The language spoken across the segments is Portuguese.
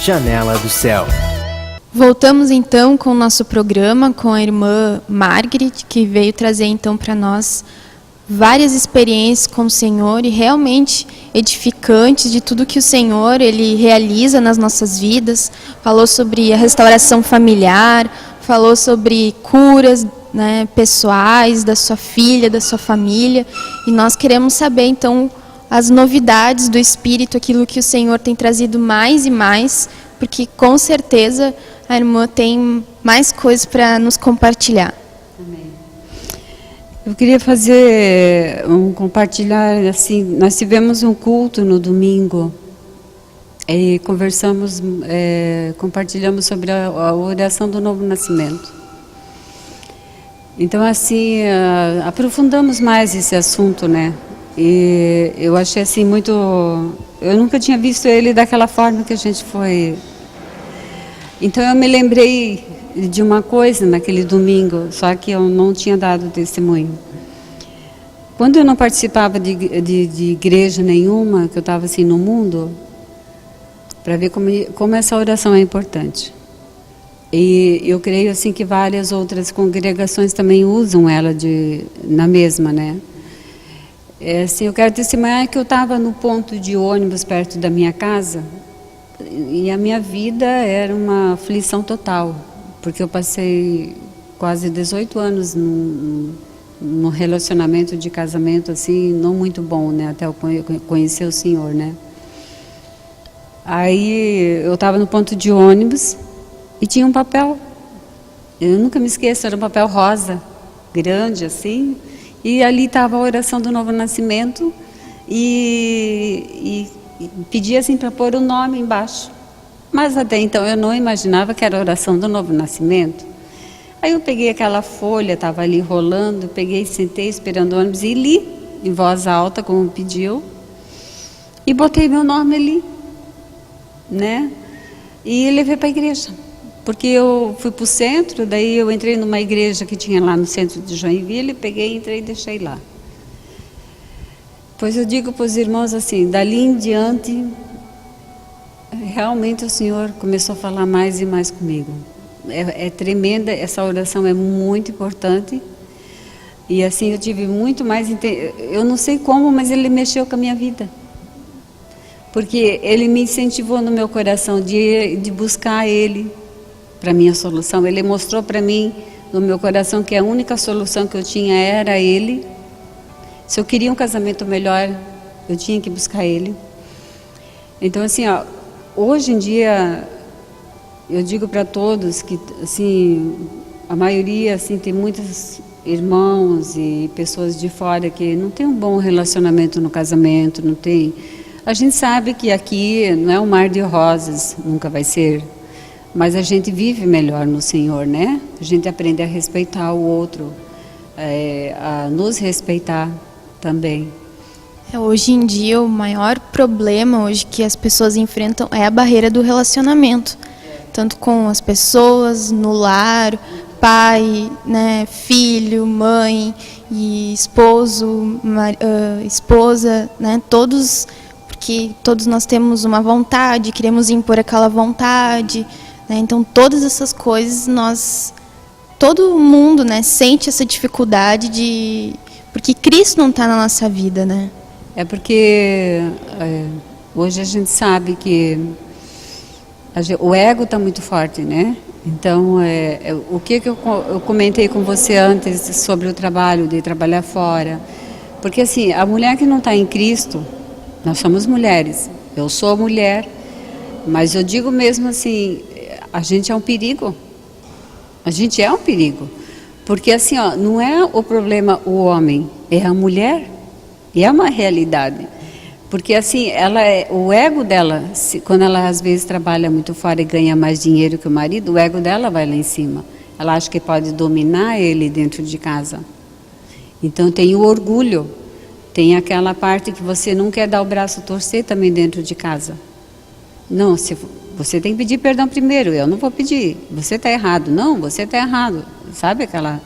Janela do Céu. Voltamos então com o nosso programa com a irmã Margaret, que veio trazer então para nós várias experiências com o Senhor e realmente edificantes de tudo que o Senhor ele realiza nas nossas vidas. Falou sobre a restauração familiar, falou sobre curas, né, pessoais da sua filha, da sua família, e nós queremos saber então as novidades do Espírito, aquilo que o Senhor tem trazido mais e mais, porque com certeza a irmã tem mais coisas para nos compartilhar. Amém. Eu queria fazer compartilhar, assim, nós tivemos um culto no domingo e conversamos, compartilhamos sobre a oração do novo nascimento. Então, assim, aprofundamos mais esse assunto, né? E eu achei, assim, muito... Eu nunca tinha visto ele daquela forma que a gente foi... Então, eu me lembrei de uma coisa naquele domingo, só que eu não tinha dado testemunho. Quando eu não participava de igreja nenhuma, que eu estava, assim, no mundo, para ver como essa oração é importante. E eu creio assim que várias outras congregações também usam ela na mesma, né? Assim, eu quero testemunhar que eu estava no ponto de ônibus perto da minha casa e a minha vida era uma aflição total, porque eu passei quase 18 anos num relacionamento de casamento assim, não muito bom, né? Até eu conhecer o Senhor, né? Aí eu estava no ponto de ônibus e tinha um papel, eu nunca me esqueço, era um papel rosa, grande assim, e ali estava a oração do novo nascimento e pedia assim para pôr o nome embaixo. Mas até então eu não imaginava que era a oração do novo nascimento. Aí eu peguei aquela folha, estava ali rolando, peguei, sentei esperando o ônibus e li em voz alta, como pediu, e botei meu nome ali, né? E levei para a igreja. Porque eu fui para o centro, daí eu entrei numa igreja que tinha lá no centro de Joinville, peguei, entrei e deixei lá. Pois eu digo para os irmãos assim, dali em diante, realmente o Senhor começou a falar mais e mais comigo. É tremenda, essa oração é muito importante. E assim, eu tive muito mais, eu não sei como, mas Ele mexeu com a minha vida. Porque Ele me incentivou no meu coração de buscar Ele para a minha solução. Ele mostrou para mim, no meu coração, que a única solução que eu tinha era Ele. Se eu queria um casamento melhor, eu tinha que buscar Ele. Então, assim, ó, hoje em dia, eu digo para todos que, assim, a maioria, assim, tem muitos irmãos e pessoas de fora que não tem um bom relacionamento no casamento, não tem... A gente sabe que aqui não é um mar de rosas, nunca vai ser. Mas a gente vive melhor no Senhor, né? A gente aprende a respeitar o outro, a nos respeitar também. Hoje em dia, o maior problema hoje que as pessoas enfrentam é a barreira do relacionamento. Tanto com as pessoas, no lar, pai, né, filho, mãe, e esposo, esposa, né, todos, porque todos nós temos uma vontade, queremos impor aquela vontade, né, então todas essas coisas todo mundo, né, sente essa dificuldade porque Cristo não está na nossa vida, né? É porque hoje a gente sabe que o ego está muito forte, né? Então, o que eu comentei com você antes sobre o trabalho, de trabalhar fora. Porque assim, a mulher que não está em Cristo, nós somos mulheres, eu sou mulher, mas eu digo mesmo assim, a gente é um perigo. A gente é um perigo. Porque assim, ó, não é o problema o homem, é a mulher. E é uma realidade. Porque assim, o ego dela, quando ela às vezes trabalha muito fora e ganha mais dinheiro que o marido, o ego dela vai lá em cima. Ela acha que pode dominar ele dentro de casa. Então tem o orgulho, tem aquela parte que você não quer dar o braço a torcer também dentro de casa. Não, você tem que pedir perdão primeiro, eu não vou pedir, você está errado. Não, você está errado, sabe aquela...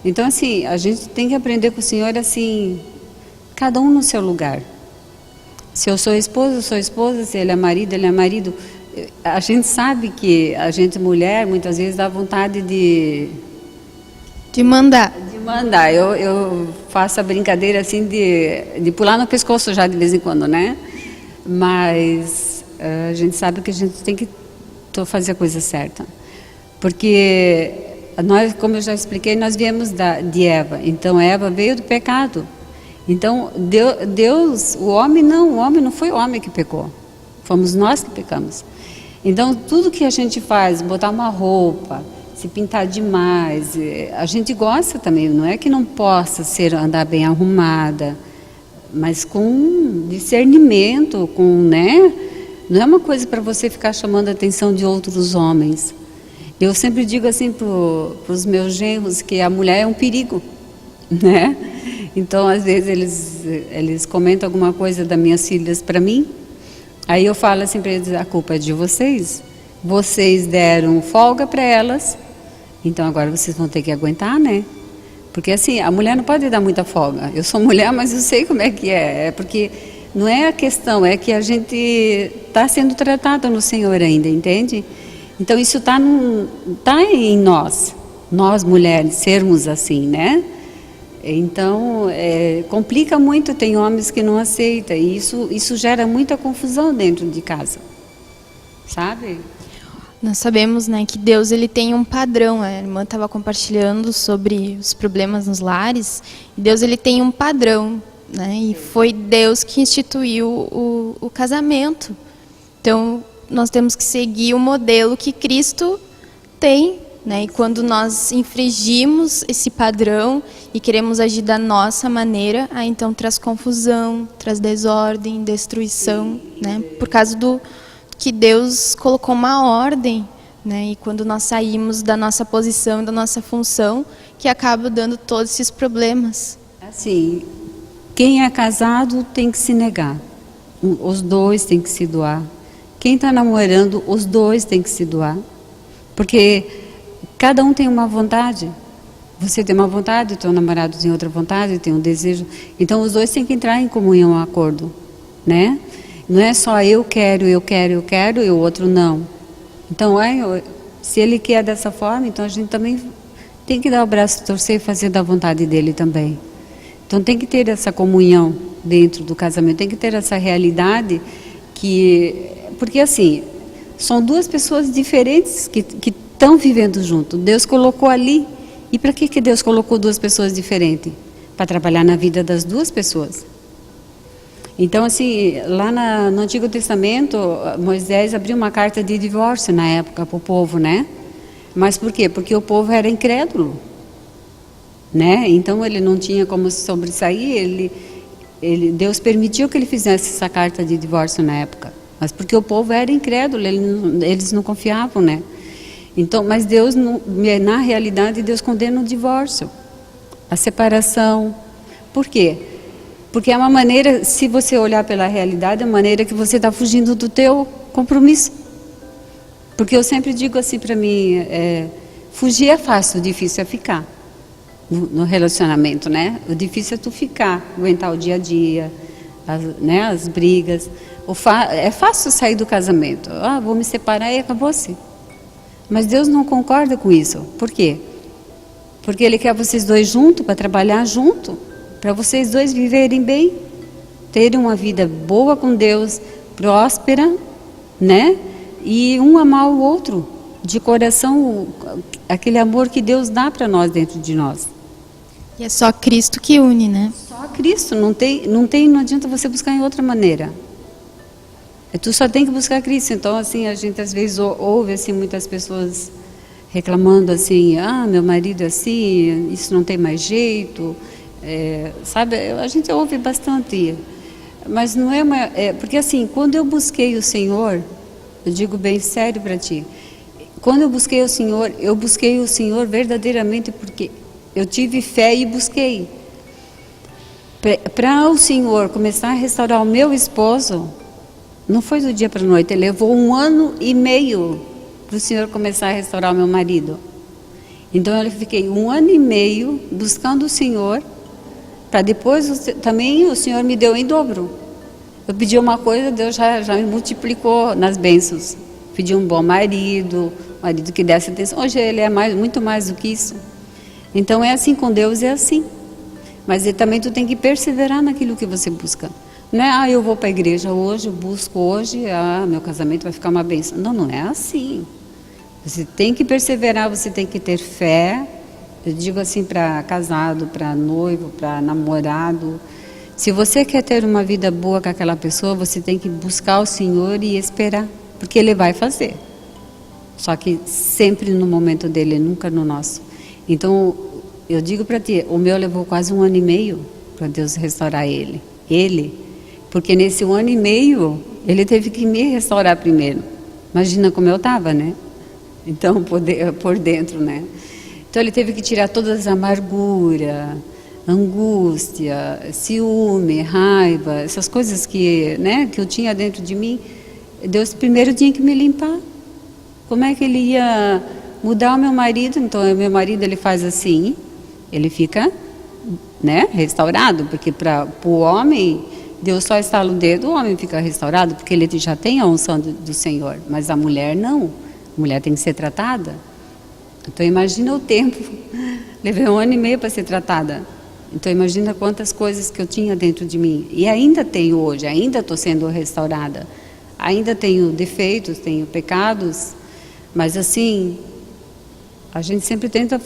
Então assim, a gente tem que aprender com o Senhor assim... Cada um no seu lugar. Se eu sou esposa, eu sou esposa. Se ele é marido, ele é marido. A gente sabe que a gente mulher muitas vezes dá vontade De mandar. de mandar. Eu faço a brincadeira assim de pular no pescoço já de vez em quando, né? Mas a gente sabe que a gente tem que fazer a coisa certa. Porque nós, como eu já expliquei, nós viemos de Eva. Então Eva veio do pecado. Então Deus, o homem não foi o homem que pecou. Fomos nós que pecamos. Então tudo que a gente faz, botar uma roupa, se pintar demais, a gente gosta também, não é que não possa andar bem arrumada, mas com discernimento, né? Não é uma coisa para você ficar chamando a atenção de outros homens. Eu sempre digo assim para os meus genros que a mulher é um perigo, né? Então às vezes eles comentam alguma coisa das minhas filhas para mim, aí eu falo assim para eles: a culpa é de vocês. Vocês deram folga para elas, então agora vocês vão ter que aguentar, né? Porque assim, a mulher não pode dar muita folga. Eu sou mulher, mas eu sei como é que é. É porque não é a questão, é que a gente está sendo tratada no Senhor ainda, entende? Então isso está em nós mulheres, sermos assim, né? Então complica muito, tem homens que não aceitam, e isso gera muita confusão dentro de casa, sabe? Nós sabemos, né, que Deus ele tem um padrão. A irmã estava compartilhando sobre os problemas nos lares. E Deus ele tem um padrão, né? E foi Deus que instituiu o casamento. Então nós temos que seguir o modelo que Cristo tem, né? E quando nós infringimos esse padrão e queremos agir da nossa maneira, aí então traz confusão, traz desordem, destruição, né? Por causa que Deus colocou uma ordem, né? E quando nós saímos da nossa posição, da nossa função, que acaba dando todos esses problemas. Assim, quem é casado tem que se negar. Os dois têm que se doar. Quem está namorando, os dois têm que se doar. Porque cada um tem uma vontade. Você tem uma vontade, o teu namorado tem outra vontade, tem um desejo. Então os dois têm que entrar em comunhão, um acordo, né? Não é só eu quero e o outro não. Então, se ele quer dessa forma, então a gente também tem que dar o braço a torcer e fazer da vontade dele também. Então tem que ter essa comunhão dentro do casamento, tem que ter essa realidade porque assim, são duas pessoas diferentes que estão vivendo junto. Deus colocou ali. E para que Deus colocou duas pessoas diferentes? Para trabalhar na vida das duas pessoas. Então, assim, lá no Antigo Testamento, Moisés abriu uma carta de divórcio na época para o povo, né? Mas por quê? Porque o povo era incrédulo, né? Então, ele não tinha como se sobressair, Deus permitiu que ele fizesse essa carta de divórcio na época. Mas porque o povo era incrédulo, eles não confiavam, né? Então, mas Deus, na realidade, Deus condena o divórcio, a separação. Por quê? Porque é uma maneira, se você olhar pela realidade, é uma maneira que você está fugindo do teu compromisso. Porque eu sempre digo assim para mim, fugir é fácil, o difícil é ficar no relacionamento, né? O difícil é tu ficar, aguentar o dia a dia, as brigas. É fácil sair do casamento. Vou me separar e acabou-se. Mas Deus não concorda com isso. Por quê? Porque Ele quer vocês dois juntos, para trabalhar junto, para vocês dois viverem bem, terem uma vida boa com Deus, próspera, né? E um amar o outro, de coração, aquele amor que Deus dá para nós dentro de nós. E é só Cristo que une, né? Só Cristo, não adianta você buscar em outra maneira. Tu só tem que buscar Cristo. Então, assim, a gente às vezes ouve assim, muitas pessoas reclamando assim, meu marido é assim, isso não tem mais jeito, sabe? A gente ouve bastante, mas não é porque assim, quando eu busquei o Senhor, eu digo bem sério para ti, quando eu busquei o Senhor verdadeiramente, porque eu tive fé e busquei. Para o Senhor começar a restaurar o meu esposo, não foi do dia para a noite, ele levou 1 ano e meio para o Senhor começar a restaurar o meu marido. Então eu fiquei 1 ano e meio buscando o Senhor, para depois também o Senhor me deu em dobro. Eu pedi uma coisa, Deus já me multiplicou nas bênçãos, pedir um bom marido que desse atenção. Hoje ele é muito mais do que isso. Então é assim, com Deus é assim. Mas também tu tem que perseverar naquilo que você busca. Não é, eu vou para a igreja hoje, eu busco hoje, meu casamento vai ficar uma bênção. Não, não é assim. Você tem que perseverar, você tem que ter fé. Eu digo assim para casado, para noivo, para namorado. Se você quer ter uma vida boa com aquela pessoa, você tem que buscar o Senhor e esperar, porque Ele vai fazer. Só que sempre no momento dele, nunca no nosso. Então, eu digo para ti, o meu levou quase 1 ano e meio para Deus restaurar ele. Porque nesse 1 ano e meio, ele teve que me restaurar primeiro. Imagina como eu estava, né? Então, por dentro, né? Então, ele teve que tirar todas as amargura, angústia, ciúme, raiva, essas coisas que eu tinha dentro de mim. Deus primeiro tinha que me limpar. Como é que ele ia mudar o meu marido? Então, o meu marido, ele faz assim, ele fica, restaurado, porque para o homem, Deus só estala o dedo, o homem fica restaurado, porque ele já tem a unção do Senhor, mas a mulher não. A mulher tem que ser tratada. Então, imagina o tempo. Levei 1 ano e meio para ser tratada. Então, imagina quantas coisas que eu tinha dentro de mim. E ainda tenho hoje, ainda estou sendo restaurada. Ainda tenho defeitos, tenho pecados, mas assim, a gente sempre tenta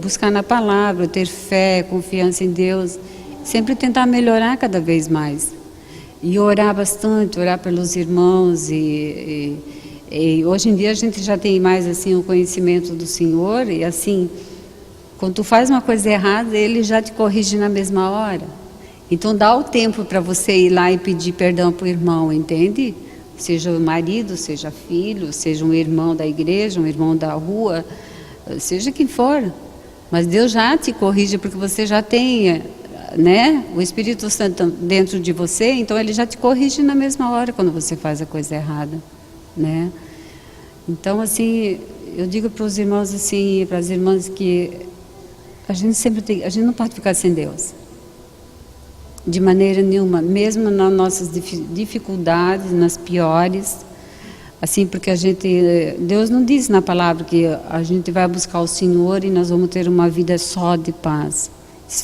buscar na palavra, ter fé, confiança em Deus, sempre tentar melhorar cada vez mais. E orar bastante, orar pelos irmãos e hoje em dia a gente já tem mais assim o conhecimento do Senhor e assim, quando tu faz uma coisa errada, Ele já te corrige na mesma hora. Então dá o tempo para você ir lá e pedir perdão para o irmão, entende? Seja o marido, seja filho, seja um irmão da igreja, um irmão da rua, seja quem for. Mas Deus já te corrige porque você já tem, o Espírito Santo dentro de você, então Ele já te corrige na mesma hora quando você faz a coisa errada, Então, assim, eu digo para os irmãos assim, para as irmãs que a gente não pode ficar sem Deus. De maneira nenhuma, mesmo nas nossas dificuldades, nas piores, assim, porque Deus não diz na palavra que a gente vai buscar o Senhor e nós vamos ter uma vida só de paz.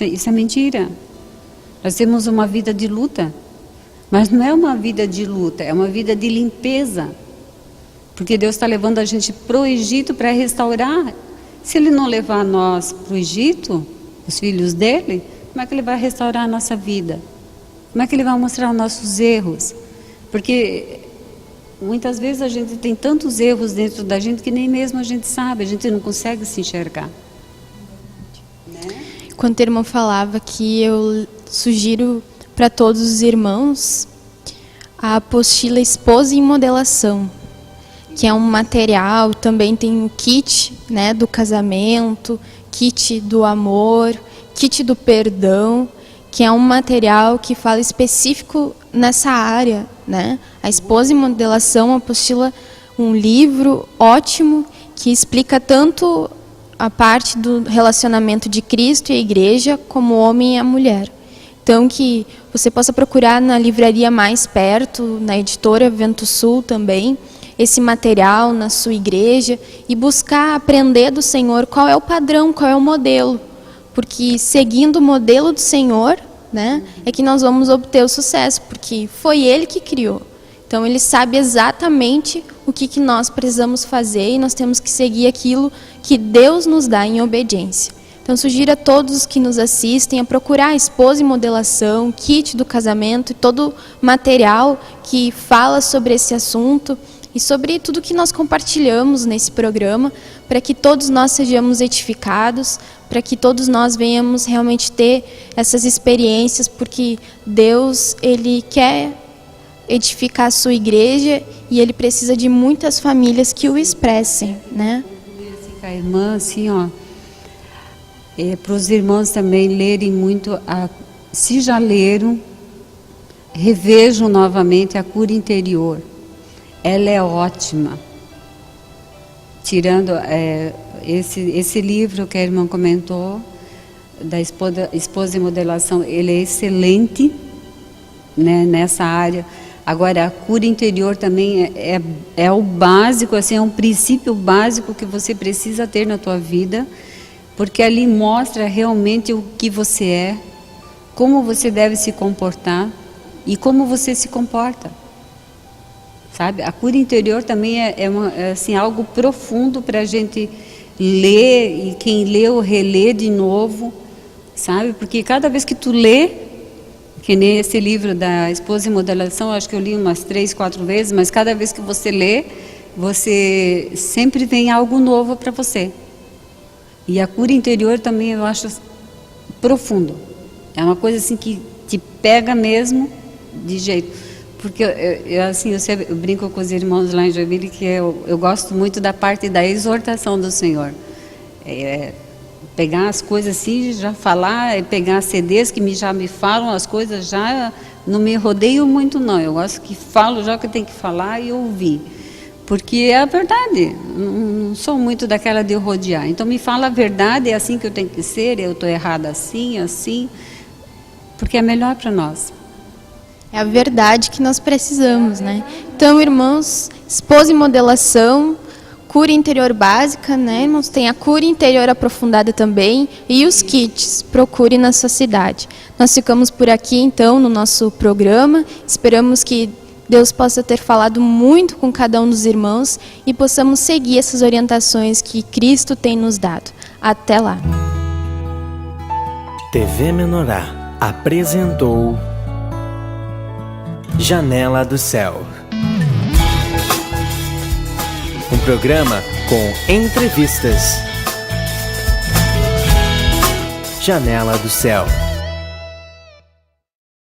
Isso é mentira. Nós temos uma vida de luta, mas não é uma vida de luta, é uma vida de limpeza, porque Deus está levando a gente para o Egito para restaurar. Se Ele não levar nós para o Egito, os filhos dele, como é que Ele vai restaurar a nossa vida? Como é que Ele vai mostrar os nossos erros? Porque muitas vezes a gente tem tantos erros dentro da gente que nem mesmo a gente sabe, a gente não consegue se enxergar. Quando o irmão falava que eu sugiro para todos os irmãos a apostila Esposa em Modelação, que é um material, também tem o kit do casamento, kit do amor, kit do perdão, que é um material que fala específico nessa área, A Esposa em Modelação, uma apostila, um livro ótimo que explica tanto a parte do relacionamento de Cristo e a igreja, como o homem e a mulher. Então, que você possa procurar na livraria mais perto, na editora Vento Sul também, esse material na sua igreja e buscar aprender do Senhor qual é o padrão, qual é o modelo. Porque seguindo o modelo do Senhor, é que nós vamos obter o sucesso, porque foi Ele que criou. Então, Ele sabe exatamente o que nós precisamos fazer e nós temos que seguir aquilo que Deus nos dá em obediência. Então, sugiro a todos os que nos assistem a procurar a Esposa em Modelação, kit do casamento e todo material que fala sobre esse assunto e sobre tudo que nós compartilhamos nesse programa, para que todos nós sejamos edificados, para que todos nós venhamos realmente ter essas experiências, porque Deus, Ele quer edificar a sua igreja e Ele precisa de muitas famílias que o expressem, A irmã, assim, para os irmãos também lerem muito, se já leram, revejam novamente a cura interior. Ela é ótima. Tirando esse livro que a irmã comentou, da Esposa em Modelação, ele é excelente, nessa área. Agora, a cura interior também é o básico, assim, é um princípio básico que você precisa ter na tua vida, porque ali mostra realmente o que você é, como você deve se comportar e como você se comporta. Sabe? A cura interior também é assim, algo profundo para a gente ler, e quem leu, relê de novo, sabe? Porque cada vez que tu lê, que nem esse livro da Esposa em Modelação, acho que eu li umas 3, 4 vezes, mas cada vez que você lê, você sempre tem algo novo para você. E a cura interior também eu acho profundo. É uma coisa assim que te pega mesmo de jeito. Porque eu brinco com os irmãos lá em Joinville que eu gosto muito da parte da exortação do Senhor. Pegar as coisas assim, já falar, pegar CDs que já me falam as coisas, já não me rodeio muito não. Eu gosto que falo já o que eu tenho que falar e ouvir. Porque é a verdade, não sou muito daquela de rodear. Então me fala a verdade, é assim que eu tenho que ser, eu estou errada assim, porque é melhor para nós. É a verdade que nós precisamos, né? Então, irmãos, Esposa em Modelação, cura interior básica, né, irmãos? Tem a cura interior aprofundada também e os kits, procure na sua cidade. Nós ficamos por aqui, então, no nosso programa. Esperamos que Deus possa ter falado muito com cada um dos irmãos e possamos seguir essas orientações que Cristo tem nos dado. Até lá. TV Menorá apresentou Janela do Céu. Um programa com entrevistas. Janela do Céu.